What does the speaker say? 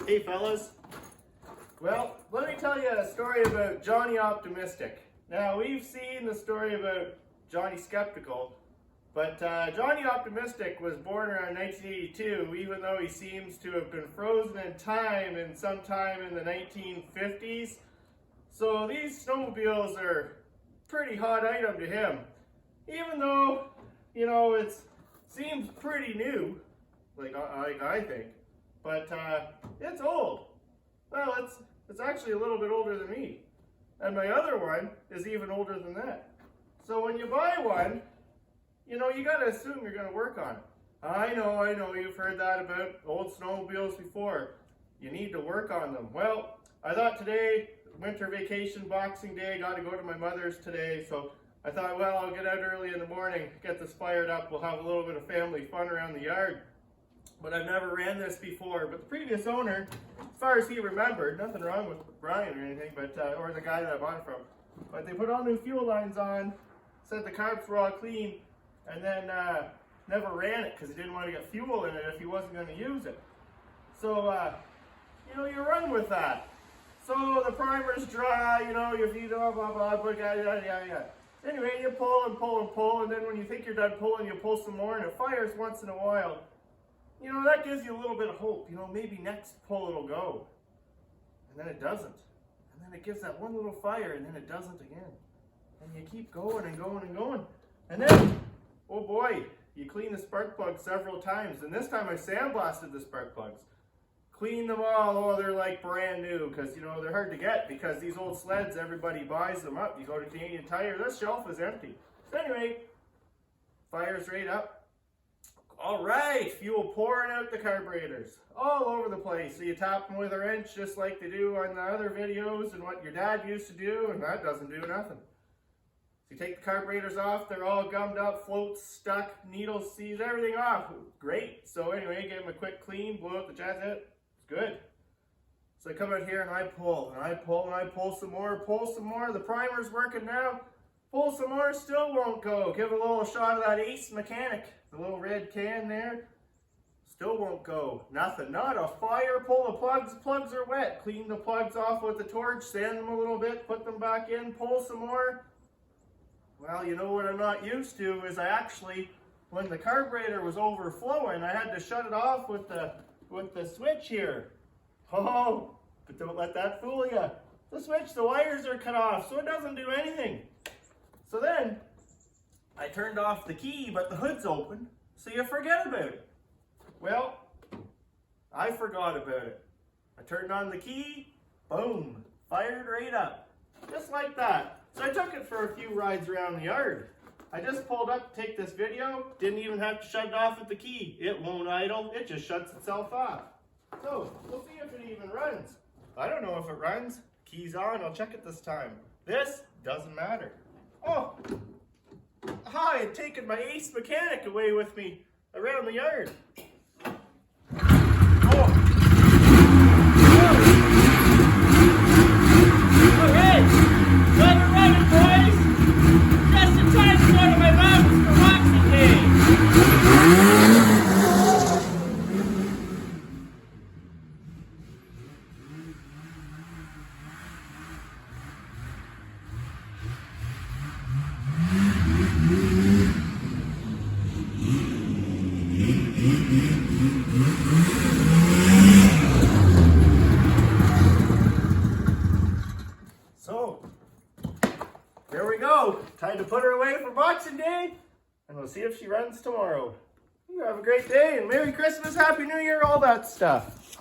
Hey fellas. Well, let me tell you a story about Johnny Optimistic. Now, we've seen the story about Johnny Skeptical, but Johnny Optimistic was born around 1982, even though he seems to have been frozen in time in sometime in the 1950s. So these snowmobiles are a pretty hot item to him, even though, you know, it seems pretty new, like I think, but it's old. Well, it's actually a little bit older than me. And my other one is even older than that. So when you buy one, you know, you got to assume you're going to work on it. I know, you've heard that about old snowmobiles before. You need to work on them. Well, I thought today, winter vacation, Boxing Day, got to go to my mother's today, so I thought, well, I'll get out early in the morning, get this fired up, we'll have a little bit of family fun around the yard. But I've never ran this before. But the previous owner, as far as he remembered, nothing wrong with Brian or anything, but or the guy that I bought it from, but they put all new fuel lines on, said the carbs were all clean, and then never ran it because he didn't want to get fuel in it if he wasn't going to use it. So, you know, you run with that. So the primer's dry, you know, your feet, blah, blah, blah, blah, yada, yada, yada. Anyway, you pull and pull and pull, and then when you think you're done pulling, you pull some more, and it fires once in a while. You know, that gives you a little bit of hope. You know, maybe next pull it'll go. And then it doesn't. And then it gives that one little fire, and then it doesn't again. And you keep going and going and going. And then, oh boy, you clean the spark plugs several times. And this time I sandblasted the spark plugs. Clean them all. Oh, they're like brand new because, you know, they're hard to get because these old sleds, everybody buys them up. You go to Canadian Tire, this shelf is empty. So anyway, fires right up. All right, fuel pouring out the carburetors all over the place. So you tap them with a wrench just like they do on the other videos and what your dad used to do, and that doesn't do nothing. So you take the carburetors off, they're all gummed up, floats stuck, needles seized, everything off. Great. So anyway, give them a quick clean, blow out the jet hit. It's good. So I come out here and I pull, and I pull, and I pull some more, pull some more. The primer's working now. Pull some more, still won't go. Give a little shot of that Ace Mechanic. The little red can there, still won't go. Nothing, not a fire. Pull the plugs, plugs are wet. Clean the plugs off with the torch, sand them a little bit, put them back in, pull some more. Well, you know what I'm not used to is I actually, when the carburetor was overflowing, I had to shut it off with the switch here. Oh, but don't let that fool you. The switch, the wires are cut off, so it doesn't do anything. So then, I turned off the key, but the hood's open, so you forget about it. Well, I forgot about it. I turned on the key, boom, fired right up. Just like that. So I took it for a few rides around the yard. I just pulled up to take this video, didn't even have to shut it off with the key. It won't idle, it just shuts itself off. So, we'll see if it even runs. I don't know if it runs. Key's on, I'll check it this time. This doesn't matter. Oh! I had taken my Ace Mechanic away with me around the yard. Oh. Okay, weather running, boys. Just in time to go to my mountains for Boxing Day. So, there we go. Time to put her away for Boxing Day, and we'll see if she runs tomorrow. You have a great day, and Merry Christmas, Happy New Year, all that stuff.